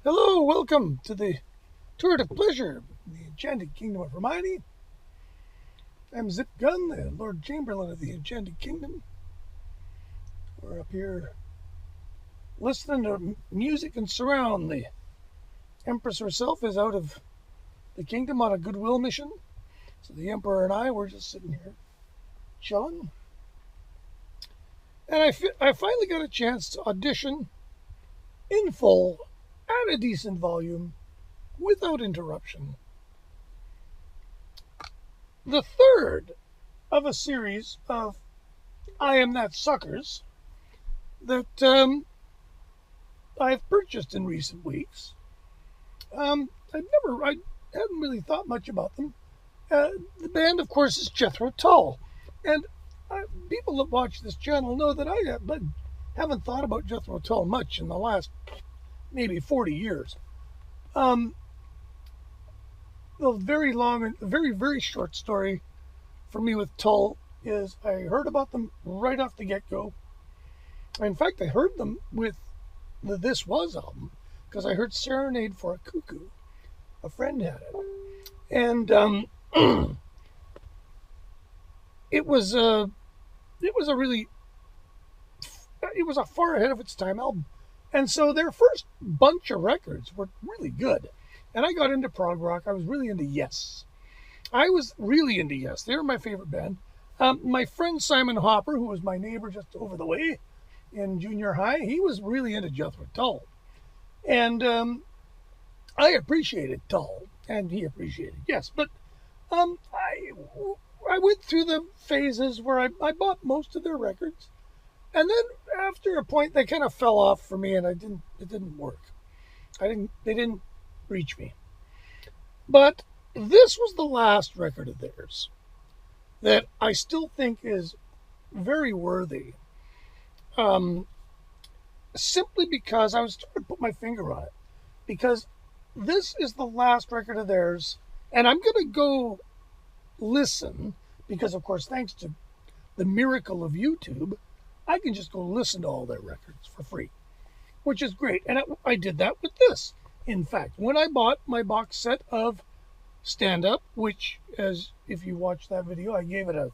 Hello, welcome to the Tour of Pleasure, the Enchanted Kingdom of Hermione. I'm Zip Gun, the Lord Chamberlain of the Enchanted Kingdom. We're up here listening to music and surround. The Empress herself is out of the kingdom on a goodwill mission. So the Emperor and I were just sitting here chilling. And I finally got a chance to audition in full at a decent volume without interruption. The third of a series of I Am That Suckers that I've purchased in recent weeks. I hadn't really thought much about them. The band, of course, is Jethro Tull, and people that watch this channel know that I haven't thought about Jethro Tull much in the last maybe 40 years. The very long and very short story for me with Tull is I heard about them right off the get-go. In fact, I heard them with the This Was album because I heard Serenade for a Cuckoo. A friend had it. And it was a far ahead of its time album. And so their first bunch of records were really good. And I got into prog rock. I was really into Yes. They were my favorite band. My friend Simon Hopper, who was my neighbor just over the way in junior high, he was really into Jethro Tull. And I appreciated Tull, and he appreciated Yes. But I went through the phases where I bought most of their records. And then after a point, they kind of fell off for me, and it didn't work. They didn't reach me. But this was the last record of theirs that I still think is very worthy. Simply because I was trying to put my finger on it. Because this is the last record of theirs, and I'm going to go listen, because of course, thanks to the miracle of YouTube, I can just go listen to all their records for free, which is great. And I did that with this. In fact, when I bought my box set of Stand Up, which, as if you watch that video, I gave it a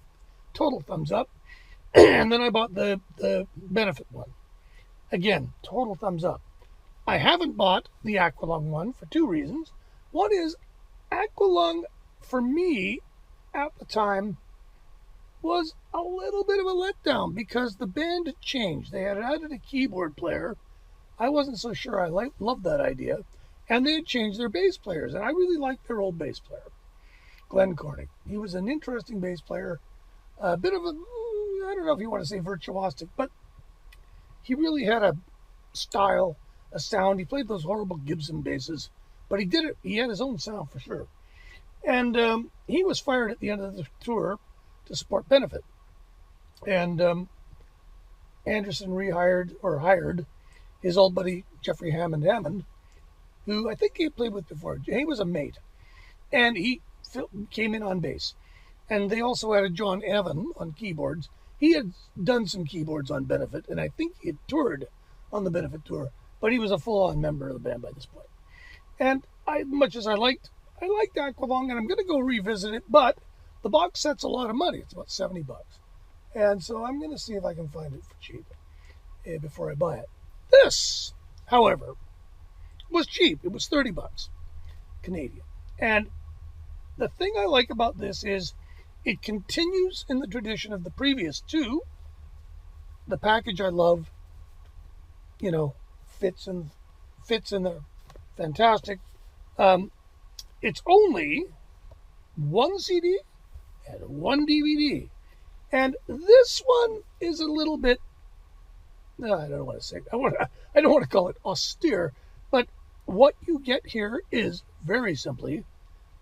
total thumbs up, and then I bought the Benefit one. Again, total thumbs up. I haven't bought the Aqualung one for two reasons. One is Aqualung, for me, at the time, was a little bit of a letdown because the band had changed. They had added a keyboard player. I wasn't so sure I loved that idea. And they had changed their bass players. And I really liked their old bass player, Glenn Cornick. He was an interesting bass player. A bit of I don't know if you want to say virtuosic, but he really had a style, a sound. He played those horrible Gibson basses, but he did it. He had his own sound for sure. And he was fired at the end of the tour to support Benefit. And Anderson hired his old buddy Jeffrey Hammond, who I think he had played with before. He was a mate. And he came in on bass. And they also added John Evan on keyboards. He had done some keyboards on Benefit, and I think he had toured on the Benefit tour, but he was a full-on member of the band by this point. And much as I liked Aqualung, and I'm going to go revisit it, but the box set's a lot of money. It's about $70. And so I'm going to see if I can find it for cheap before I buy it. This, however, was cheap. It was $30 Canadian. And the thing I like about this is it continues in the tradition of the previous two. The package I love, fits in there. Fantastic. It's only one CD and one DVD. And this one is a little bit, I don't want to call it austere, but what you get here is very simply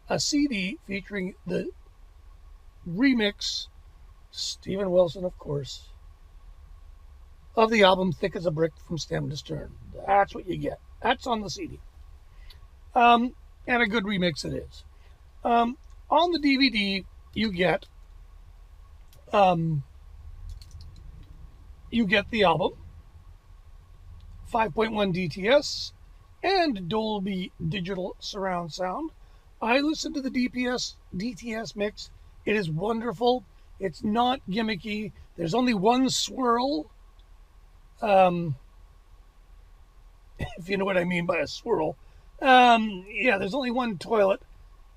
a CD featuring the remix, Steven Wilson, of course, of the album Thick as a Brick from Stem to Stern. That's what you get. That's on the CD. And a good remix it is. On the DVD, you get the album, 5.1 DTS, and Dolby Digital surround sound. I listened to the DTS mix. It is wonderful. It's not gimmicky. There's only one swirl. If you know what I mean by a swirl. Yeah, there's only one toilet.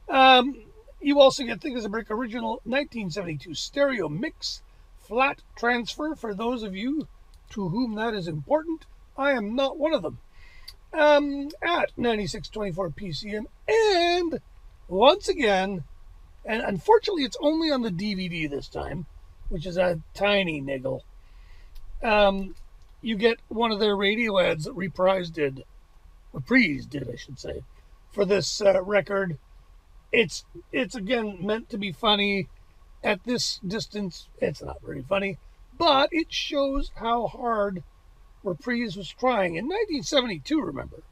You also get Thick as a Brick original 1972 stereo mix flat transfer for those of you to whom that is important. I am not one of them. At 9624 PCM, and once again, and unfortunately it's only on the DVD this time, which is a tiny niggle. You get one of their radio ads that Reprise did, I should say, for this record. It's again meant to be funny. At this distance, it's not very funny, but it shows how hard Reprise was trying in 1972, remember,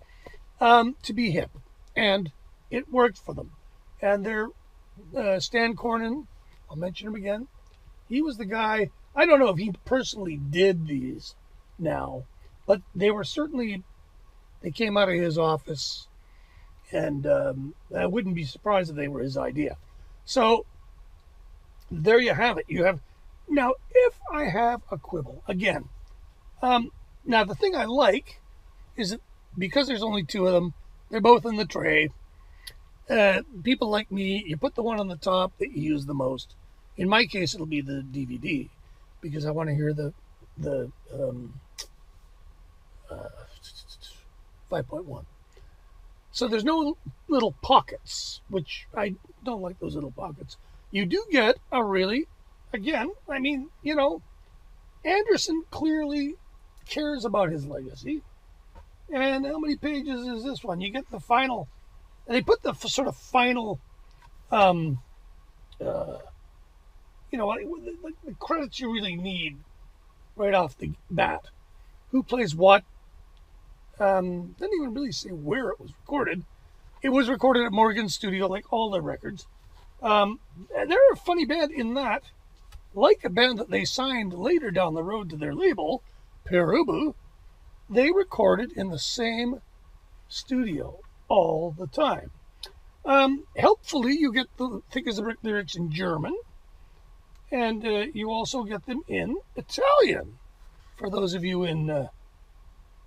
to be hip, and it worked for them. And their Stan Cornin, I'll mention him again, he was the guy. I don't know if he personally did these now, but they came out of his office, and I wouldn't be surprised if they were his idea. So there you have it. Now, if I have a quibble, again, now the thing I like is that because there's only two of them, they're both in the tray. People like me, you put the one on the top that you use the most. In my case, it'll be the DVD, because I want to hear the 5.1. So there's no little pockets, which I don't like those little pockets. You do get a really, again, I mean, Anderson clearly cares about his legacy. And how many pages is this one? You get the final, and they put the sort of final, the credits you really need right off the bat. Who plays what? Didn't even really say where it was recorded. It was recorded at Morgan's studio, like all their records. They're a funny band in that, like a band that they signed later down the road to their label, Perubu, they recorded in the same studio all the time. Helpfully, you get the Thick as a Brick lyrics in German, and you also get them in Italian, for those of you in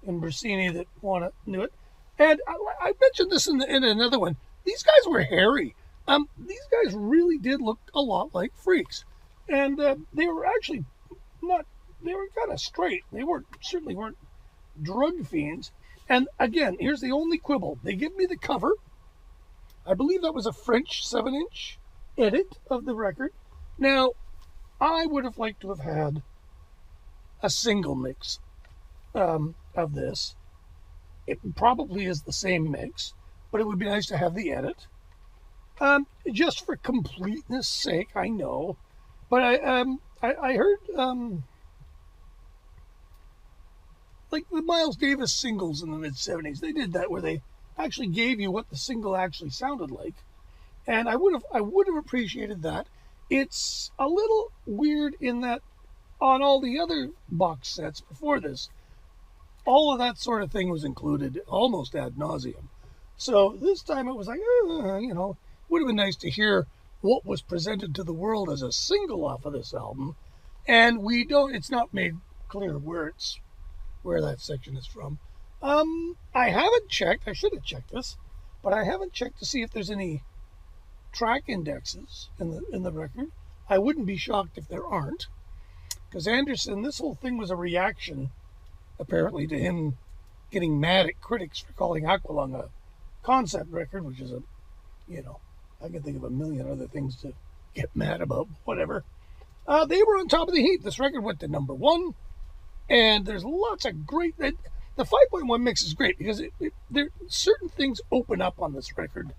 Brasini that want to know it. And I mentioned this in another one. These guys were hairy. These guys really did look a lot like freaks. And they were actually they were kind of straight. They certainly weren't drug fiends. And again, here's the only quibble. They give me the cover. I believe that was a French 7-inch edit of the record. Now, I would have liked to have had a single mix of this. It probably is the same mix, but it would be nice to have the edit. Just for completeness sake, I know. But I heard like the Miles Davis singles in the mid-70s, they did that where they actually gave you what the single actually sounded like. And I would have appreciated that. It's a little weird in that on all the other box sets before this, all of that sort of thing was included almost ad nauseum. So this time it was like, would have been nice to hear what was presented to the world as a single off of this album. And it's not made clear where that section is from. I haven't checked, I should have checked this, but I haven't checked to see if there's any track indexes in the record. I wouldn't be shocked if there aren't, because Anderson, this whole thing was a reaction, apparently, to him getting mad at critics for calling Aqualung a concept record, which is I can think of a million other things to get mad about, whatever. They were on top of the heap. This record went to number 1, and there's lots of great. The 5.1 mix is great because there certain things open up on this record.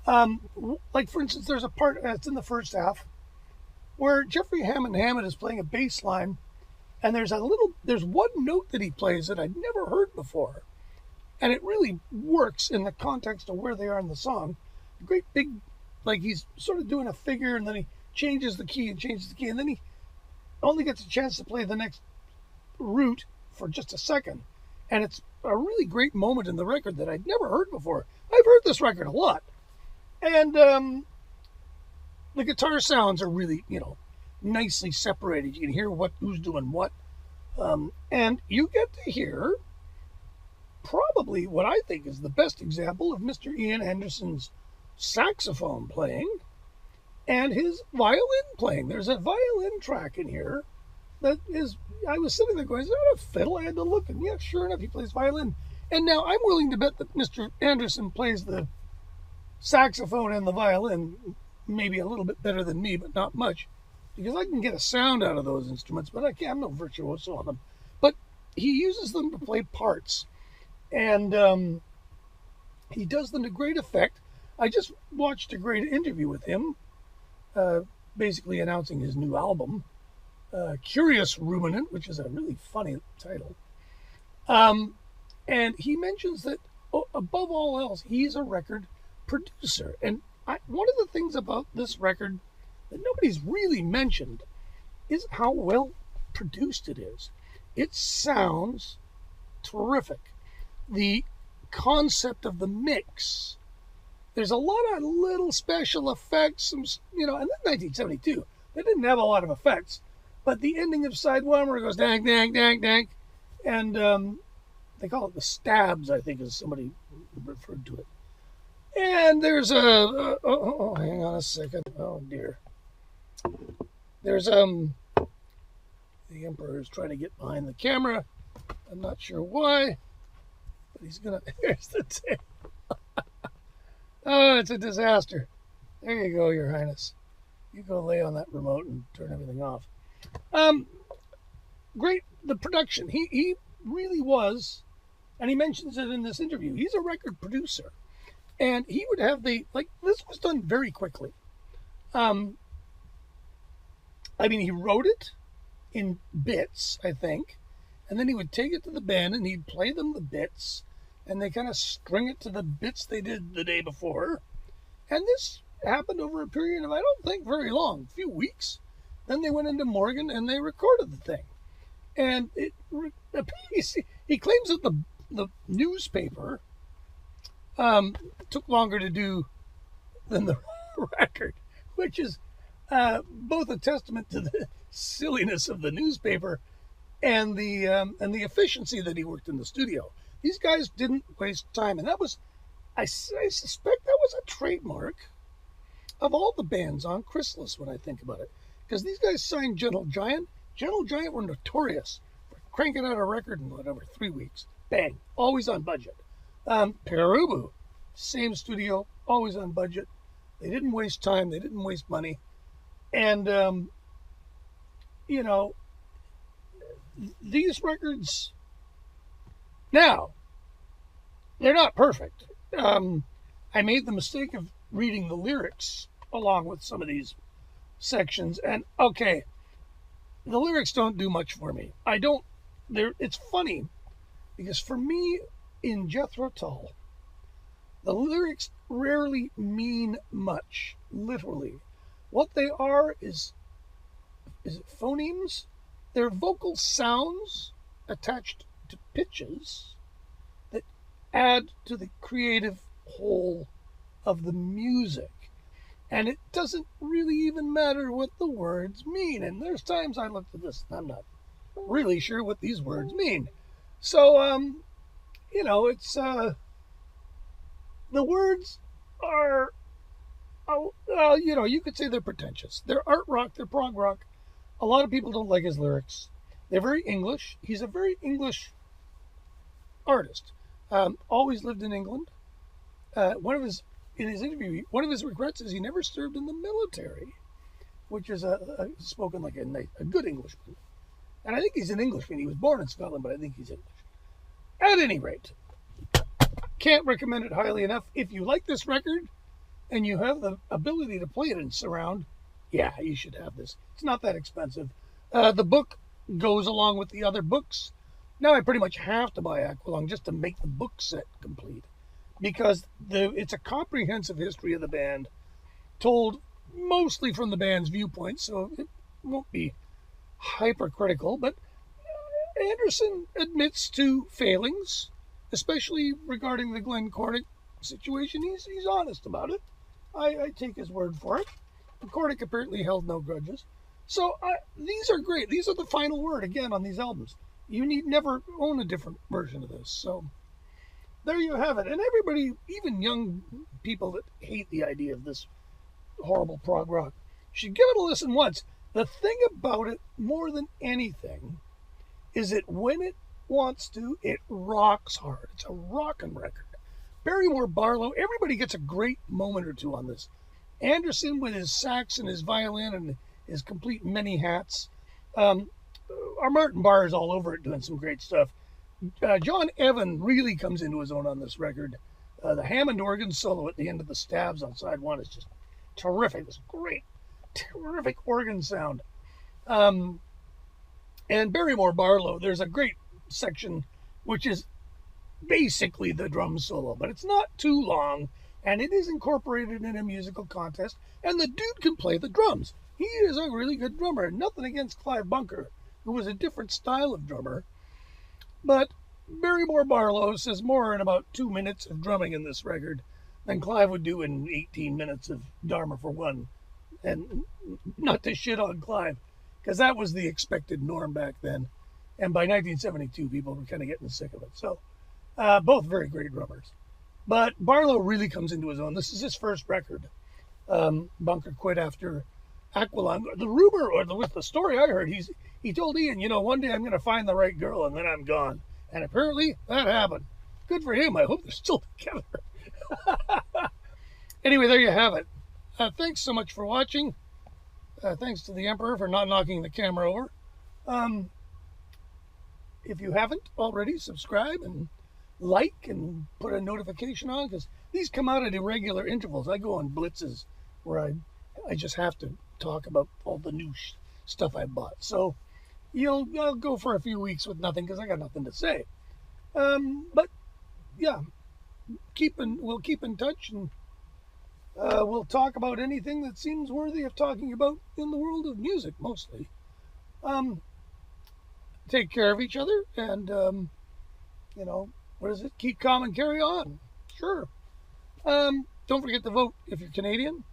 Like for instance, there's a part it's in the first half where Jeffrey Hammond is playing a bass line, and there's one note that he plays that I'd never heard before, and it really works in the context of where they are in the song. A great big, like he's sort of doing a figure, and then he changes the key, and then he only gets a chance to play the next root for just a second, and it's a really great moment in the record that I'd never heard before. I've heard this record a lot, and the guitar sounds are really, nicely separated. You can hear who's doing what, and you get to hear probably what I think is the best example of Mr. Ian Anderson's saxophone playing and his violin playing. There's a violin track in here that is, I was sitting there going, is that a fiddle? I had to look, and yeah, sure enough, he plays violin. And now I'm willing to bet that Mr. Anderson plays the saxophone and the violin maybe a little bit better than me, but not much, because I can get a sound out of those instruments, but I can't, I'm no virtuoso on them. But he uses them to play parts, and he does them to great effect. I just watched a great interview with him, basically announcing his new album, Curious Ruminant, which is a really funny title. And he mentions that, above all else, he's a record producer. And one of the things about this record that nobody's really mentioned is how well produced it is. It sounds terrific. The concept of the mix, there's a lot of little special effects, and then 1972, they didn't have a lot of effects, but the ending of side one where it goes dang, dang, dang, dang, and they call it the stabs, I think, as somebody referred to it. And there's hang on a second. Oh dear. There's the Emperor's trying to get behind the camera. I'm not sure why, but he's gonna. There's the tape. Oh, it's a disaster. There you go, Your Highness. You go lay on that remote and turn everything off. Great, the production. He really was, and he mentions it in this interview. He's a record producer, and he would have this was done very quickly. He wrote it in bits, I think, and then he would take it to the band and he'd play them the bits, and they kind of string it to the bits they did the day before. And this happened over a period of, I don't think very long, a few weeks. Then they went into Morgan and they recorded the thing. And he claims that the newspaper took longer to do than the record, which is both a testament to the silliness of the newspaper and the efficiency that he worked in the studio. These guys didn't waste time, and that was, I suspect that was a trademark of all the bands on Chrysalis when I think about it, because these guys signed Gentle Giant. Gentle Giant were notorious for cranking out a record in 3 weeks. Bang, always on budget. Perubu, same studio, always on budget. They didn't waste time, they didn't waste money. And, these records, now, they're not perfect. I made the mistake of reading the lyrics along with some of these sections, and okay, the lyrics don't do much for me. It's funny, because for me, in Jethro Tull, the lyrics rarely mean much, literally. What they are is it phonemes? They're vocal sounds attached to pitches that add to the creative whole of the music. And it doesn't really even matter what the words mean. And there's times I looked at this and I'm not really sure what these words mean. So, it's, the words are, you could say they're pretentious. They're art rock, they're prog rock. A lot of people don't like his lyrics. They're very English. He's a very English artist. Always lived in England. In his interview, one of his regrets is he never served in the military, which is spoken like a good Englishman. And I think he's an Englishman. He was born in Scotland, but I think he's English. At any rate, can't recommend it highly enough. If you like this record and you have the ability to play it in surround, yeah, you should have this. It's not that expensive. The book goes along with the other books. Now I pretty much have to buy Aqualung just to make the book set complete, because it's a comprehensive history of the band, told mostly from the band's viewpoint, so it won't be hypercritical. But Anderson admits to failings, especially regarding the Glenn Cornick situation. He's honest about it. I take his word for it. Cornick apparently held no grudges. So these are great. These are the final word again on these albums. You need never own a different version of this. So there you have it. And everybody, even young people that hate the idea of this horrible prog rock, should give it a listen once. The thing about it, more than anything, is that when it wants to, it rocks hard. It's a rockin' record. Barrymore Barlow, everybody gets a great moment or two on this. Anderson with his sax and his violin and his complete many hats. Our Martin Barr is all over it doing some great stuff. John Evan really comes into his own on this record. The Hammond organ solo at the end of the stabs on side one is just terrific. It's great, terrific organ sound. And Barrymore Barlow, there's a great section which is basically the drum solo, but it's not too long, and it is incorporated in a musical contest, and the dude can play the drums. He is a really good drummer. Nothing against Clive Bunker, who was a different style of drummer, but Barrymore Barlow says more in about 2 minutes of drumming in this record than Clive would do in 18 minutes of Dharma for One. And not to shit on Clive, because that was the expected norm back then. And by 1972, people were kind of getting sick of it. So, both very great drummers. But Barlow really comes into his own. This is his first record. Bunker quit after Aqualung. The rumor, or with the story I heard, he told Ian, one day I'm going to find the right girl and then I'm gone. And apparently that happened. Good for him. I hope they're still together. Anyway, there you have it. Thanks so much for watching. Thanks to the Emperor for not knocking the camera over. If you haven't already, subscribe and like and put a notification on, because these come out at irregular intervals. I go on blitzes where I just have to talk about all the new stuff I bought. So I'll go for a few weeks with nothing because I got nothing to say. But yeah, we'll keep in touch, and we'll talk about anything that seems worthy of talking about in the world of music, mostly. Take care of each other, and what is it? Keep calm and carry on. Sure. Don't forget to vote if you're Canadian.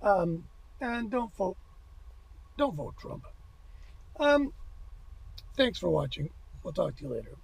And don't vote Trump. Thanks for watching. We'll talk to you later.